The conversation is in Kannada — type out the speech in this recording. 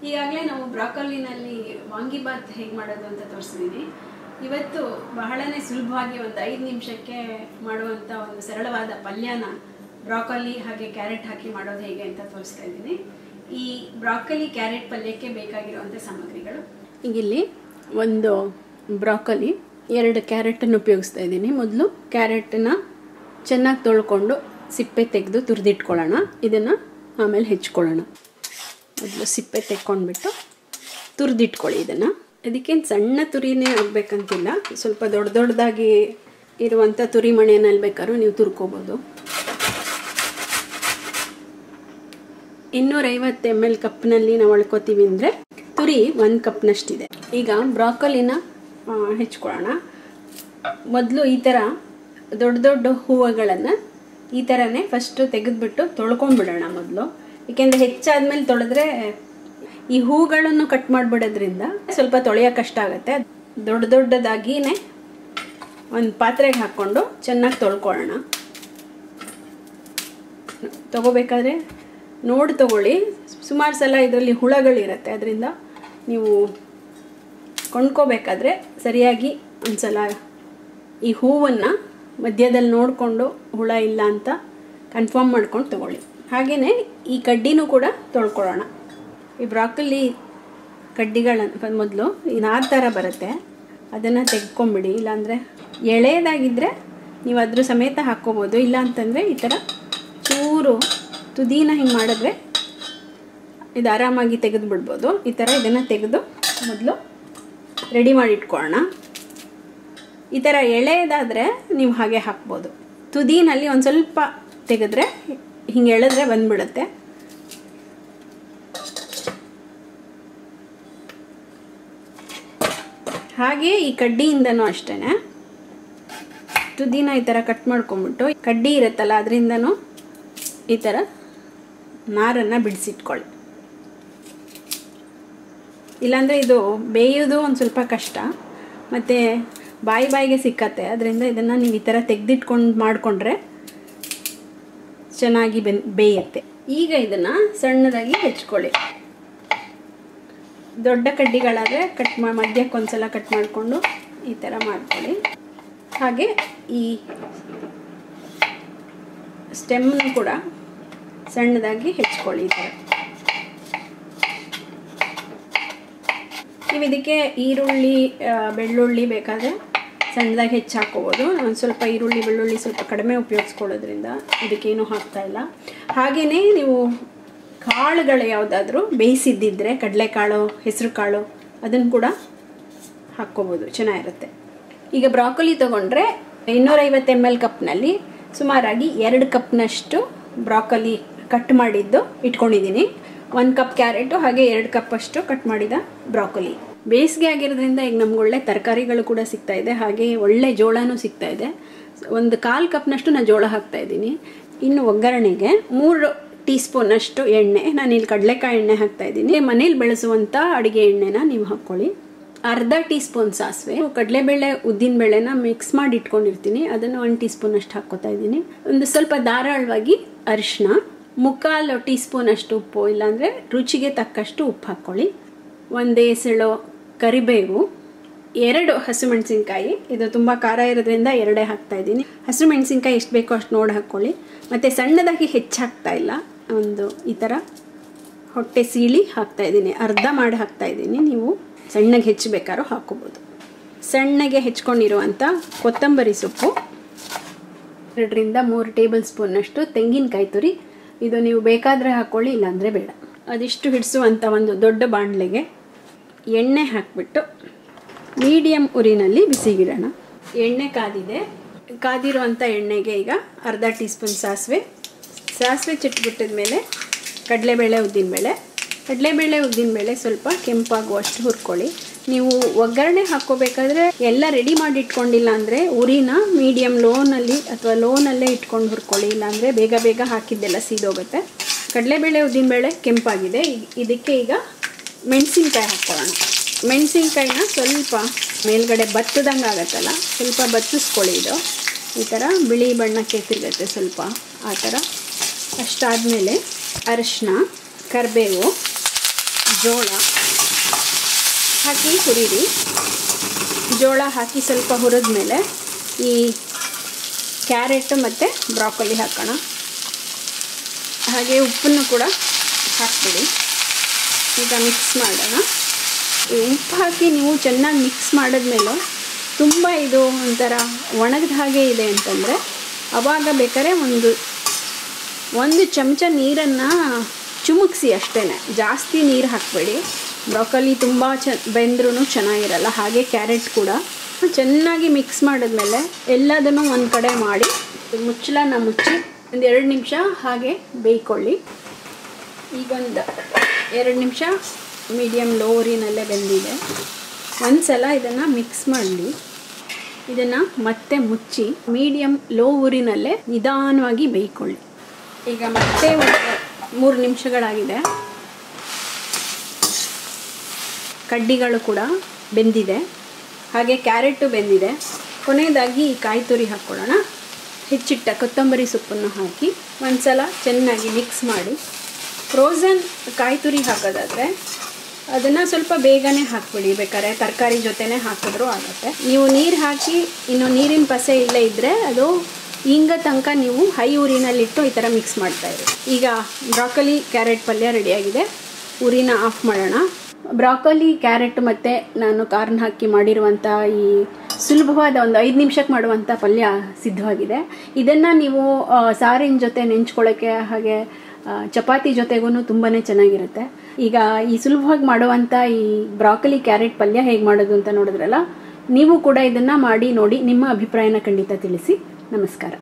ಈಗಾಗಲೇ ನಾವು ಬ್ರಾಕೊಲಿನಲ್ಲಿ ವಾಂಗಿಬಾತ್ ಹೇಗೆ ಮಾಡೋದು ಅಂತ ತೋರಿಸಿದ್ದೀನಿ. ಇವತ್ತು ಬಹಳನೇ ಸುಲಭವಾಗಿ ಒಂದು 5 ನಿಮಿಷಕ್ಕೆ ಮಾಡುವಂಥ ಒಂದು ಸರಳವಾದ ಪಲ್ಯನ ಬ್ರಾಕೊಲಿ ಹಾಗೆ ಕ್ಯಾರೆಟ್ ಹಾಕಿ ಮಾಡೋದು ಹೇಗೆ ಅಂತ ತೋರಿಸ್ತಾ ಇದ್ದೀನಿ. ಈ ಬ್ರಾಕೊಲಿ ಕ್ಯಾರೆಟ್ ಪಲ್ಯಕ್ಕೆ ಬೇಕಾಗಿರುವಂಥ ಸಾಮಗ್ರಿಗಳು ಈಗಿಲ್ಲಿ ಒಂದು ಬ್ರಾಕೊಲಿ 2 ಕ್ಯಾರೆಟನ್ನು ಉಪಯೋಗಿಸ್ತಾ ಇದ್ದೀನಿ. ಮೊದಲು ಕ್ಯಾರೆಟನ್ನು ಚೆನ್ನಾಗಿ ತೊಳ್ಕೊಂಡು ಸಿಪ್ಪೆ ತೆಗೆದು ತುರಿದಿಟ್ಕೊಳ್ಳೋಣ. ಇದನ್ನು ಆಮೇಲೆ ಹೆಚ್ಕೊಳ್ಳೋಣ. ಮೊದಲು ಸಿಪ್ಪೆ ತೆಕ್ಕೊಂಡ್ಬಿಟ್ಟು ತುರಿದಿಟ್ಕೊಳ್ಳಿ. ಇದನ್ನು ಅದಕ್ಕೇನು ಸಣ್ಣ ತುರಿನೇ ಆಗಬೇಕಂತಿಲ್ಲ, ಸ್ವಲ್ಪ ದೊಡ್ಡ ದೊಡ್ಡದಾಗಿ ಇರುವಂಥ ತುರಿ ಮಣೆಯಲ್ಲಿ ಬೇಕಾದ್ರೂ ನೀವು ತುರ್ಕೋಬೋದು. 250 ml ಕಪ್ನಲ್ಲಿ ನಾವು ಅಳ್ಕೋತೀವಿ ಅಂದರೆ ತುರಿ 1 ಕಪ್ನಷ್ಟಿದೆ. ಈಗ ಬ್ರಾಕೊಲಿನ ಹೆಚ್ಕೊಳ್ಳೋಣ. ಮೊದಲು ಈ ಥರ ದೊಡ್ಡ ದೊಡ್ಡ ಹೂವುಗಳನ್ನು ಈ ಥರನೇ ಫಸ್ಟು ತೆಗೆದುಬಿಟ್ಟು ತೊಳ್ಕೊಂಡ್ಬಿಡೋಣ ಮೊದಲು. ಏಕೆಂದರೆ ಹೆಚ್ಚಾದ್ಮೇಲೆ ತೊಳೆದ್ರೆ ಈ ಹೂಗಳನ್ನು ಕಟ್ ಮಾಡಿಬಿಡೋದ್ರಿಂದ ಸ್ವಲ್ಪ ತೊಳೆಯೋಕೆ ಕಷ್ಟ ಆಗುತ್ತೆ. ದೊಡ್ಡ ದೊಡ್ಡದಾಗಿಯೇ ಒಂದು ಪಾತ್ರೆಗೆ ಹಾಕ್ಕೊಂಡು ಚೆನ್ನಾಗಿ ತೊಳ್ಕೊಳ್ಳೋಣ. ತಗೋಬೇಕಾದ್ರೆ ನೋಡಿ ತಗೊಳ್ಳಿ. ಸುಮಾರು ಸಲ ಇದರಲ್ಲಿ ಹುಳಗಳಿರುತ್ತೆ, ಅದರಿಂದ ನೀವು ಕೊಂಡ್ಕೋಬೇಕಾದ್ರೆ ಸರಿಯಾಗಿ ಒಂದು ಸಲ ಈ ಹೂವನ್ನು ಮಧ್ಯದಲ್ಲಿ ನೋಡಿಕೊಂಡು ಹುಳ ಇಲ್ಲ ಅಂತ ಕನ್ಫರ್ಮ್ ಮಾಡ್ಕೊಂಡು ತಗೊಳ್ಳಿ. ಹಾಗೆಯೇ ಈ ಕಡ್ಡಿನೂ ಕೂಡ ತೊಳ್ಕೊಳ್ಳೋಣ. ಈ ಬ್ರಾಕೊಲಿ ಕಡ್ಡಿಗಳನ್ನು ಮೊದಲು ಈ ನಾರು ಥರ ಬರುತ್ತೆ, ಅದನ್ನು ತೆಗ್ಕೊಂಬಿಡಿ. ಇಲ್ಲಾಂದರೆ ಎಳೆದಾಗಿದ್ದರೆ ನೀವು ಅದ್ರ ಸಮೇತ ಹಾಕ್ಕೋಬೋದು. ಇಲ್ಲ ಅಂತಂದರೆ ಈ ಥರ ಚೂರು ತುದಿನ ಹಿಂಗೆ ಮಾಡಿದ್ರೆ ಇದು ಆರಾಮಾಗಿ ತೆಗೆದು ಬಿಡ್ಬೋದು. ಈ ಥರ ಇದನ್ನು ತೆಗೆದು ಮೊದಲು ರೆಡಿ ಮಾಡಿ ಇಟ್ಕೊಳ್ಳೋಣ. ಈ ಥರ ಎಳೆದಾದರೆ ನೀವು ಹಾಗೆ ಹಾಕ್ಬೋದು. ತುದಿನಲ್ಲಿ ಒಂದು ಸ್ವಲ್ಪ ತೆಗೆದ್ರೆ ಹಿಂಗೆ ಎಳೆದ್ರೆ ಬಂದ್ಬಿಡುತ್ತೆ. ಹಾಗೆ ಈ ಕಡ್ಡಿಯಿಂದನೂ ಅಷ್ಟೇ ತುದಿನ ಈ ಥರ ಕಟ್ ಮಾಡ್ಕೊಂಬಿಟ್ಟು ಕಡ್ಡಿ ಇರುತ್ತಲ್ಲ ಅದರಿಂದನೂ ಈ ಥರ ನಾರನ್ನು ಬಿಡಿಸಿಟ್ಕೊಳ್ಳಿ. ಇಲ್ಲಾಂದರೆ ಇದು ಬೇಯೋದು ಒಂದು ಸ್ವಲ್ಪ ಕಷ್ಟ, ಮತ್ತು ಬಾಯಿಗೆ ಸಿಕ್ಕತ್ತೆ. ಅದರಿಂದ ಇದನ್ನು ನೀವು ಈ ಥರ ತೆಗೆದಿಟ್ಕೊಂಡು ಮಾಡಿಕೊಂಡ್ರೆ ಚೆನ್ನಾಗಿ ಬೇಯುತ್ತೆ. ಈಗ ಇದನ್ನು ಸಣ್ಣದಾಗಿ ಹೆಚ್ಕೊಳ್ಳಿ. ದೊಡ್ಡ ಕಡ್ಡಿಗಳಾದರೆ ಮಧ್ಯಕ್ಕೆ ಸಲ ಕಟ್ ಮಾಡಿಕೊಂಡು ಈ ಥರ ಮಾಡ್ಕೊಳ್ಳಿ. ಹಾಗೆ ಈ ಸ್ಟೆಮ್ಮನ್ನು ಕೂಡ ಸಣ್ಣದಾಗಿ ಹೆಚ್ಕೊಳ್ಳಿ. ಈ ಥರ ನೀವು ಇದಕ್ಕೆ ಈರುಳ್ಳಿ ಬೆಳ್ಳುಳ್ಳಿ ಬೇಕಾದರೆ ಸಣ್ಣದಾಗಿ ಹೆಚ್ಚು ಹಾಕ್ಕೋಬೋದು. ಒಂದು ಸ್ವಲ್ಪ ಈರುಳ್ಳಿ ಬೆಳ್ಳುಳ್ಳಿ ಸ್ವಲ್ಪ ಕಡಿಮೆ ಉಪಯೋಗಿಸ್ಕೊಳ್ಳೋದ್ರಿಂದ ಇದಕ್ಕೇನು ಹಾಕ್ತಾಯಿಲ್ಲ. ಹಾಗೆಯೇ ನೀವು ಕಾಳುಗಳು ಯಾವುದಾದ್ರೂ ಬೇಯಿಸಿದ್ದಿದ್ರೆ ಕಡಲೆಕಾಳು ಹೆಸರು ಕಾಳು ಅದನ್ನು ಕೂಡ ಹಾಕ್ಕೋಬೋದು, ಚೆನ್ನಾಗಿರುತ್ತೆ. ಈಗ ಬ್ರಾಕೊಲಿ ತೊಗೊಂಡ್ರೆ 250 ml ಕಪ್ನಲ್ಲಿ ಸುಮಾರಾಗಿ 2 ಕಪ್ನಷ್ಟು ಬ್ರಾಕೊಲಿ ಕಟ್ ಮಾಡಿದ್ದು ಇಟ್ಕೊಂಡಿದ್ದೀನಿ. 1 ಕಪ್ ಕ್ಯಾರೆಟು ಹಾಗೆ 2 ಕಪ್ಪಷ್ಟು ಕಟ್ ಮಾಡಿದ ಬ್ರಾಕೊಲಿ. ಬೇಸಿಗೆ ಆಗಿರೋದ್ರಿಂದ ಈಗ ನಮ್ಗೆ ಒಳ್ಳೆ ತರಕಾರಿಗಳು ಕೂಡ ಸಿಗ್ತಾಯಿದೆ, ಹಾಗೆ ಒಳ್ಳೆ ಜೋಳನೂ ಸಿಗ್ತಾಯಿದೆ. 1/4 ಕಪ್ನಷ್ಟು ನಾನು ಜೋಳ ಹಾಕ್ತಾಯಿದ್ದೀನಿ. ಇನ್ನು ಒಗ್ಗರಣೆಗೆ 3 ಟೀ ಸ್ಪೂನಷ್ಟು ಎಣ್ಣೆ, ನಾನಿಲ್ಲಿ ಕಡಲೆಕಾಯಿ ಎಣ್ಣೆ ಹಾಕ್ತಾಯಿದ್ದೀನಿ. ಮನೇಲಿ ಬೆಳೆಸುವಂಥ ಅಡುಗೆ ಎಣ್ಣೆನ ನೀವು ಹಾಕ್ಕೊಳ್ಳಿ. ಅರ್ಧ ಟೀ ಸ್ಪೂನ್ ಸಾಸಿವೆ, ಕಡಲೆಬೇಳೆ ಉದ್ದಿನಬೇಳೆನ ಮಿಕ್ಸ್ ಮಾಡಿ ಇಟ್ಕೊಂಡಿರ್ತೀನಿ, ಅದನ್ನು 1 ಟೀ ಸ್ಪೂನಷ್ಟು ಹಾಕ್ಕೋತಾ ಇದ್ದೀನಿ. ಒಂದು ಸ್ವಲ್ಪ ಧಾರಾಳವಾಗಿ ಅರಿಶಿನ, 1/4 ಟೀ ಸ್ಪೂನಷ್ಟು ಉಪ್ಪು, ಇಲ್ಲಾಂದರೆ ರುಚಿಗೆ ತಕ್ಕಷ್ಟು ಉಪ್ಪು ಹಾಕ್ಕೊಳ್ಳಿ. 1 ಎಸಳು ಕರಿಬೇವು, 2 ಹಸಿಮೆಣಸಿನ್ಕಾಯಿ, ಇದು ತುಂಬ ಖಾರ ಇರೋದ್ರಿಂದ 2 ಹಾಕ್ತಾಯಿದ್ದೀನಿ. ಹಸಿಮೆಣಸಿನ್ಕಾಯಿ ಎಷ್ಟು ಬೇಕೋ ಅಷ್ಟು ನೋಡಿ ಹಾಕ್ಕೊಳ್ಳಿ. ಮತ್ತು ಸಣ್ಣದಾಗಿ ಹೆಚ್ಚು ಹಾಕ್ತಾಯಿಲ್ಲ, ಒಂದು ಈ ಥರ ಹೊಟ್ಟೆ ಸೀಳಿ ಹಾಕ್ತಾಯಿದ್ದೀನಿ, ಅರ್ಧ ಮಾಡಿ ಹಾಕ್ತಾಯಿದ್ದೀನಿ. ನೀವು ಸಣ್ಣಗೆ ಹೆಚ್ಚಬೇಕಾದ್ರೂ ಹಾಕ್ಕೋಬೋದು. ಸಣ್ಣಗೆ ಹೆಚ್ಕೊಂಡಿರುವಂಥ ಕೊತ್ತಂಬರಿ ಸೊಪ್ಪು, 2ರಿಂದ 3 ಟೇಬಲ್ ಸ್ಪೂನ್ನಷ್ಟು ತೆಂಗಿನಕಾಯಿ ತುರಿ, ಇದು ನೀವು ಬೇಕಾದರೆ ಹಾಕ್ಕೊಳ್ಳಿ, ಇಲ್ಲಾಂದರೆ ಬೇಡ. ಅದಿಷ್ಟು ಹಿಡಿಸುವಂಥ ಒಂದು ದೊಡ್ಡ ಬಾಣಲೆಗೆ ಎಣ್ಣೆ ಹಾಕಿಬಿಟ್ಟು ಮೀಡಿಯಮ್ ಉರಿನಲ್ಲಿ ಬಿಸಿಗಿಡೋಣ. ಎಣ್ಣೆ ಕಾದಿದೆ. ಕಾದಿರುವಂಥ ಎಣ್ಣೆಗೆ ಈಗ ಅರ್ಧ ಟೀ ಸ್ಪೂನ್ ಸಾಸಿವೆ ಚಿಟ್ಬಿಟ್ಟಿದ ಮೇಲೆ ಕಡಲೆಬೇಳೆ ಉದ್ದಿನಬೇಳೆ ಸ್ವಲ್ಪ ಕೆಂಪಾಗುವಷ್ಟು ಹುರ್ಕೊಳ್ಳಿ. ನೀವು ಒಗ್ಗರಣೆ ಹಾಕ್ಕೋಬೇಕಾದ್ರೆ ಎಲ್ಲ ರೆಡಿ ಮಾಡಿ ಇಟ್ಕೊಂಡಿಲ್ಲ ಅಂದರೆ ಉರಿನ ಮೀಡಿಯಮ್ ಲೋನಲ್ಲಿ ಅಥವಾ ಲೋನಲ್ಲೇ ಇಟ್ಕೊಂಡು ಹುರ್ಕೊಳ್ಳಿ, ಇಲ್ಲಾಂದರೆ ಬೇಗ ಹಾಕಿದ್ದೆಲ್ಲ ಸೀದೋಗುತ್ತೆ. ಕಡಲೆಬೇಳೆ ಉದ್ದಿನಬೇಳೆ ಕೆಂಪಾಗಿದೆ. ಇದಕ್ಕೆ ಈಗ ಮೆಣಸಿನ್ಕಾಯಿ ಹಾಕ್ಕೊಳ್ಳೋಣ. ಮೆಣಸಿನ್ಕಾಯಿನ ಸ್ವಲ್ಪ ಮೇಲ್ಗಡೆ ಬತ್ತದಂಗೆ ಆಗುತ್ತಲ್ಲ, ಸ್ವಲ್ಪ ಬತ್ತಿಸ್ಕೊಳ್ಳಿ. ಇದು ಈ ಥರ ಬಿಳಿ ಬಣ್ಣಕ್ಕೆ ತಿರುಗುತ್ತೆ ಸ್ವಲ್ಪ, ಆ ಥರ. ಅಷ್ಟಾದಮೇಲೆ ಅರಿಶಿನ, ಕರಿಬೇವು, ಜೋಳ ಹಾಕಿ ಹುರಿರಿ. ಜೋಳ ಹಾಕಿ ಸ್ವಲ್ಪ ಹುರಿದ ಮೇಲೆ ಈ ಕ್ಯಾರೆಟ್ ಮತ್ತು ಬ್ರಾಕೊಲಿ ಹಾಕೋಣ. ಹಾಗೆ ಉಪ್ಪನ್ನು ಕೂಡ ಹಾಕ್ಬಿಡಿ. ಈಗ ಮಿಕ್ಸ್ ಮಾಡೋಣ. ಉಪ್ಪು ಹಾಕಿ ನೀವು ಚೆನ್ನಾಗಿ ಮಿಕ್ಸ್ ಮಾಡಿದ್ಮೇಲೆ ತುಂಬ ಇದು ಒಂಥರ ಒಣಗಿದ ಹಾಗೆ ಇದೆ ಅಂತಂದರೆ ಆವಾಗ ಬೇಕಾದ್ರೆ ಒಂದು ಚಮಚ ನೀರನ್ನು ಚುಮುಕ್ಸಿ ಅಷ್ಟೇ, ಜಾಸ್ತಿ ನೀರು ಹಾಕಬೇಡಿ. ಬ್ರಾಕೊಲಿ ತುಂಬ ಬೆಂದ್ರೂ ಚೆನ್ನಾಗಿರಲ್ಲ. ಹಾಗೆ ಕ್ಯಾರೆಟ್ ಕೂಡ ಚೆನ್ನಾಗಿ ಮಿಕ್ಸ್ ಮಾಡಿದ್ಮೇಲೆ ಎಲ್ಲದನ್ನು ಒಂದು ಕಡೆ ಮಾಡಿ ಮುಚ್ಚಳನ ಮುಚ್ಚಿ ಒಂದು 2 ನಿಮಿಷ ಹಾಗೆ ಬೇಯ್ಕೊಳ್ಳಿ. ಈಗೊಂದು 2 ನಿಮಿಷ ಮೀಡಿಯಮ್ ಲೋ ಉರಿನಲ್ಲೇ ಬೆಂದಿದೆ. ಒಂದು ಸಲ ಇದನ್ನು ಮಿಕ್ಸ್ ಮಾಡಿ ಇದನ್ನು ಮತ್ತೆ ಮುಚ್ಚಿ ಮೀಡಿಯಮ್ ಲೋ ಉರಿನಲ್ಲೇ ನಿಧಾನವಾಗಿ ಬೇಯ್ಕೊಳ್ಳಿ. ಈಗ ಮತ್ತೆ 3 ನಿಮಿಷಗಳಾಗಿದೆ. ಕಡ್ಡಿಗಳು ಕೂಡ ಬೆಂದಿದೆ, ಹಾಗೆ ಕ್ಯಾರೆಟು ಬೆಂದಿದೆ. ಕೊನೆಯದಾಗಿ ಈ ಕಾಯಿ ತುರಿ ಹಾಕ್ಕೊಳ್ಳೋಣ. ಹೆಚ್ಚಿಟ್ಟ ಕೊತ್ತಂಬರಿ ಸೊಪ್ಪನ್ನು ಹಾಕಿ ಒಂದು ಸಲ ಚೆನ್ನಾಗಿ ಮಿಕ್ಸ್ ಮಾಡಿ. ಫ್ರೋಝನ್ ಕಾಯಿ ತುರಿ ಹಾಕೋದಾದರೆ ಅದನ್ನು ಸ್ವಲ್ಪ ಬೇಗನೆ ಹಾಕ್ಬಿಡಿ, ಬೇಕಾದ್ರೆ ತರಕಾರಿ ಜೊತೆನೇ ಹಾಕಿದ್ರೂ ಆಗುತ್ತೆ. ನೀವು ನೀರು ಹಾಕಿ ಇನ್ನು ನೀರಿನ ಪಸೆ ಇಲ್ಲೇ ಇದ್ದರೆ ಅದು ಹಿಂಗ ತನಕ ನೀವು ಹೈ ಉರಿನಲ್ಲಿಟ್ಟು ಈ ಥರ ಮಿಕ್ಸ್ ಮಾಡ್ತಾಯಿರಿ. ಈಗ ಬ್ರಾಕೊಲಿ ಕ್ಯಾರೆಟ್ ಪಲ್ಯ ರೆಡಿಯಾಗಿದೆ. ಉರಿನ ಆಫ್ ಮಾಡೋಣ. ಬ್ರಾಕೊಲಿ ಕ್ಯಾರೆಟ್ ಮತ್ತು ನಾನು ಕಾರ್ನ್ ಹಾಕಿ ಮಾಡಿರುವಂಥ ಈ ಸುಲಭವಾದ ಒಂದು 5 ನಿಮಿಷಕ್ಕೆ ಮಾಡುವಂಥ ಪಲ್ಯ ಸಿದ್ಧವಾಗಿದೆ. ಇದನ್ನು ನೀವು ಸಾರಿನ ಜೊತೆ ನೆಂಚ್ಕೊಳ್ಳೋಕ್ಕೆ ಹಾಗೆ ಚಪಾತಿ ಜೊತೆಗೂ ತುಂಬಾ ಚೆನ್ನಾಗಿರುತ್ತೆ. ಈಗ ಈ ಸುಲಭವಾಗಿ ಮಾಡುವಂಥ ಈ ಬ್ರಾಕೊಲಿ ಕ್ಯಾರೆಟ್ ಪಲ್ಯ ಹೇಗೆ ಮಾಡೋದು ಅಂತ ನೋಡಿದ್ರಲ್ಲ, ನೀವು ಕೂಡ ಇದನ್ನು ಮಾಡಿ ನೋಡಿ ನಿಮ್ಮ ಅಭಿಪ್ರಾಯನ ಖಂಡಿತ ತಿಳಿಸಿ. ನಮಸ್ಕಾರ.